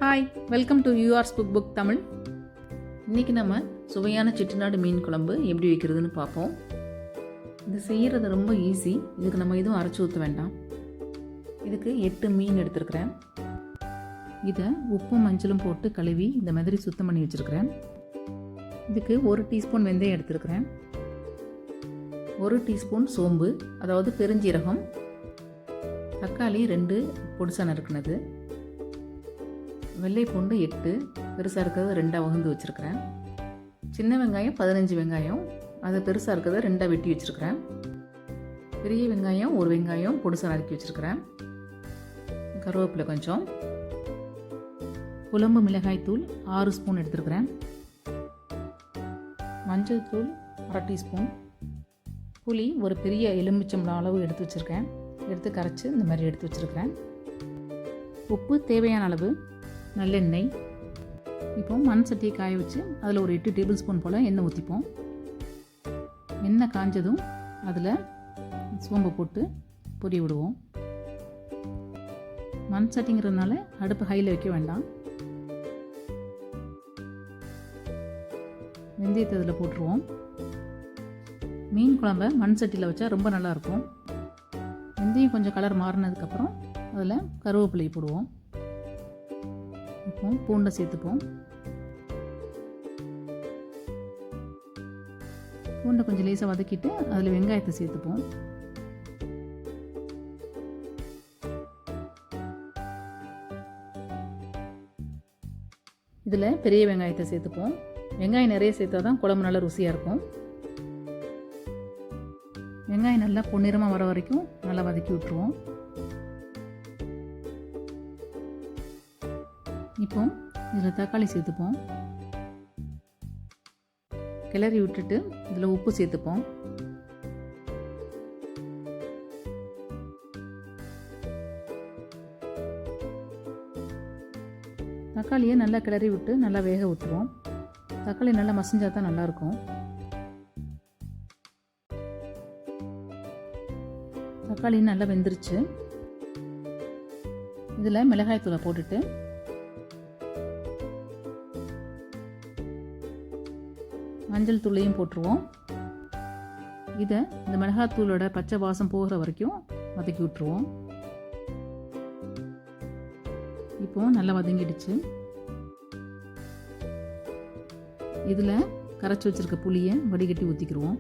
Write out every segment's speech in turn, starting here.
Hi, welcome to URS Cookbook Tamil. இன்றைக்கி நம்ம சுவையான செட்டிநாடு மீன் குழம்பு எப்படி வைக்கிறதுன்னு பார்ப்போம். இது செய்கிறது ரொம்ப ஈஸி. இதுக்கு நம்ம எதுவும் அரைச்சி ஊற்ற வேண்டாம். இதுக்கு 8 மீன் எடுத்துருக்கிறேன். இதை உப்பும் மஞ்சளும் போட்டு கழுவி இந்த மாதிரி சுத்தம் பண்ணி வச்சுருக்கிறேன். இதுக்கு 1 டீஸ்பூன் வெந்தயம் எடுத்துருக்கிறேன், 1 டீஸ்பூன் சோம்பு, அதாவது பெருஞ்சீரகம், தக்காளி 2 பொடிசாக நறுக்குனது, வெள்ளை பூண்டு 8 பெருசாக இருக்கிறது 2 வகுந்து வச்சுருக்கிறேன், சின்ன வெங்காயம் 15 வெங்காயம், அது பெருசாக இருக்கிறத 2 வெட்டி வச்சுருக்கிறேன், பெரிய வெங்காயம் 1 வெங்காயம் பொடிசாக நறுக்கி வச்சுருக்கிறேன், கருவேப்பிலை கொஞ்சம், குழம்பு மிளகாய் தூள் 6 ஸ்பூன் எடுத்துருக்கிறேன், மஞ்சள் தூள் 1/2 டீஸ்பூன், புளி ஒரு பெரிய எலுமிச்சம்பழம் அளவு எடுத்து வச்சுருக்கேன், எடுத்து கரைச்சி இந்த மாதிரி எடுத்து வச்சுருக்கிறேன், உப்பு தேவையான அளவு, நல்லெண்ணெய். இப்போ மண் சட்டியை காய வச்சு அதில் ஒரு 8 டேபிள் ஸ்பூன் போல் எண்ணெய் ஊற்றிப்போம். எண்ணெய் காஞ்சதும் அதில் சோம்பு போட்டு பொரிய விடுவோம். மண் சட்டிங்கிறதுனால அடுப்பு ஹையில் வைக்க வேண்டாம். வெந்தயத்தை அதில் போட்டுருவோம். மீன் குழம்பை மண் சட்டியில் வச்சா ரொம்ப நல்லாயிருக்கும். வெந்தயம் கொஞ்சம் கலர் மாறினதுக்கப்புறம் அதில் கருவேப்பிலை போடுவோம். இப்போ பூண்டை சேர்த்துப்போம். பூண்டை கொஞ்சம் லேசாக வதக்கிட்டு அதில் வெங்காயத்தை சேர்த்துப்போம். இதில் பெரிய வெங்காயத்தை சேர்த்துப்போம். வெங்காயம் நிறைய சேர்த்தா தான் குழம்பு நல்லா ருசியாக இருக்கும். வெங்காயம் நல்லா பொன்னிறமாக வர வரைக்கும் நல்லா வதக்கி விட்டுருவோம். இப்போ இதில் தக்காளி சேர்த்துப்போம். கிளறி விட்டுட்டு இதில் உப்பு சேர்த்துப்போம். தக்காளியை நல்லா கிளறி விட்டு நல்லா வேக விட்டுருவோம். தக்காளி நல்லா மசிஞ்சா தான் நல்லாயிருக்கும். தக்காளி நல்லா வெந்துருச்சு. இதில் மிளகாய் தூளை போட்டுட்டு மஞ்சள் தூளையும் போட்டுருவோம். இதை இந்த மிளகாய் தூளோட பச்சை வாசம் போகிற வரைக்கும் வதக்கி விட்டுருவோம். இப்போ நல்லா வதங்கிடுச்சு. இதில் கரைச்சி வச்சிருக்க புளியை வடிகட்டி ஊற்றிக்கிடுவோம்.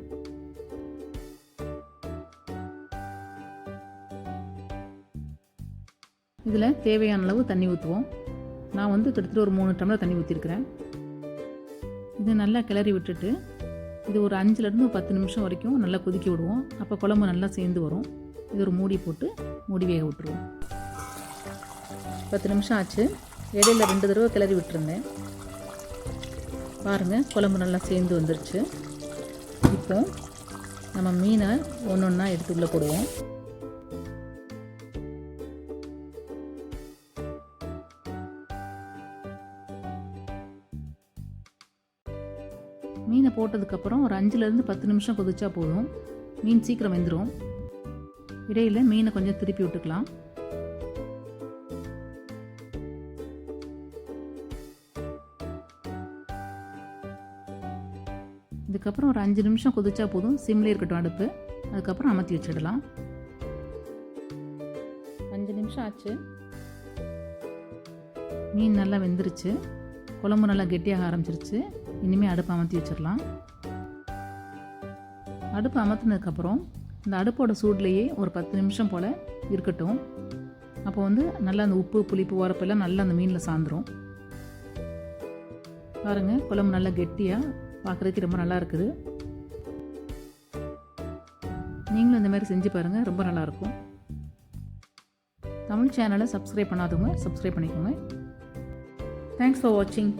இதில் தேவையான அளவு தண்ணி ஊற்றுவோம். நான் கிட்டத்தட்ட ஒரு 3 டம்ளர் தண்ணி ஊற்றிருக்கிறேன். இதை நல்லா கிளறி விட்டுட்டு இது ஒரு 5லேருந்து 10 நிமிஷம் வரைக்கும் நல்லா கொதிக்க விடுவோம். அப்போ குழம்பு நல்லா சேர்ந்து வரும். இது ஒரு மூடி போட்டு மூடி வேக விட்டுருவோம். 10 நிமிஷம் ஆச்சு. இடையில 2 தடவை கிளறி விட்டுருந்தேன். பாருங்கள், குழம்பு நல்லா சேர்ந்து வந்துருச்சு. இப்போ நம்ம மீனை ஒன்றா எடுத்து உள்ளே போடுவோம். மீனை போட்டதுக்கப்புறம் ஒரு 5லேருந்து 10 நிமிஷம் கொதிச்சா போதும். மீன் சீக்கிரம் வெந்துடும். இடையில் மீனை கொஞ்சம் திருப்பி விட்டுக்கலாம். இதுக்கப்புறம் ஒரு 5 நிமிஷம் கொதிச்சா போதும். சிம்லேயே இருக்கட்டும் அடுப்பு. அதுக்கப்புறம் அமர்த்தி வச்சிடலாம். 5 நிமிஷம் ஆச்சு. மீன் நல்லா வெந்துருச்சு. குழம்பு நல்லா கெட்டியாக ஆரம்பிச்சிருச்சு. இனிமேல் அடுப்பு அமர்த்தி வச்சிடலாம். அடுப்பு அமர்த்தினதுக்கப்புறம் இந்த அடுப்போட சூட்லேயே ஒரு 10 நிமிஷம் போல் இருக்கட்டும். அப்போ நல்லா அந்த உப்பு புளிப்பு உரப்பெல்லாம் நல்லா அந்த மீனில் சாந்துடும். பாருங்கள், குழம்பு நல்லா கெட்டியாக பார்க்குறதுக்கு ரொம்ப நல்லா இருக்குது. நீங்களும் இந்த மாதிரி செஞ்சு பாருங்கள், ரொம்ப நல்லாயிருக்கும். தமிழ் சேனலை சப்ஸ்கிரைப் பண்ணாதவங்க சப்ஸ்கிரைப் பண்ணிக்கோங்க. தேங்க்ஸ் ஃபார் வாட்சிங்.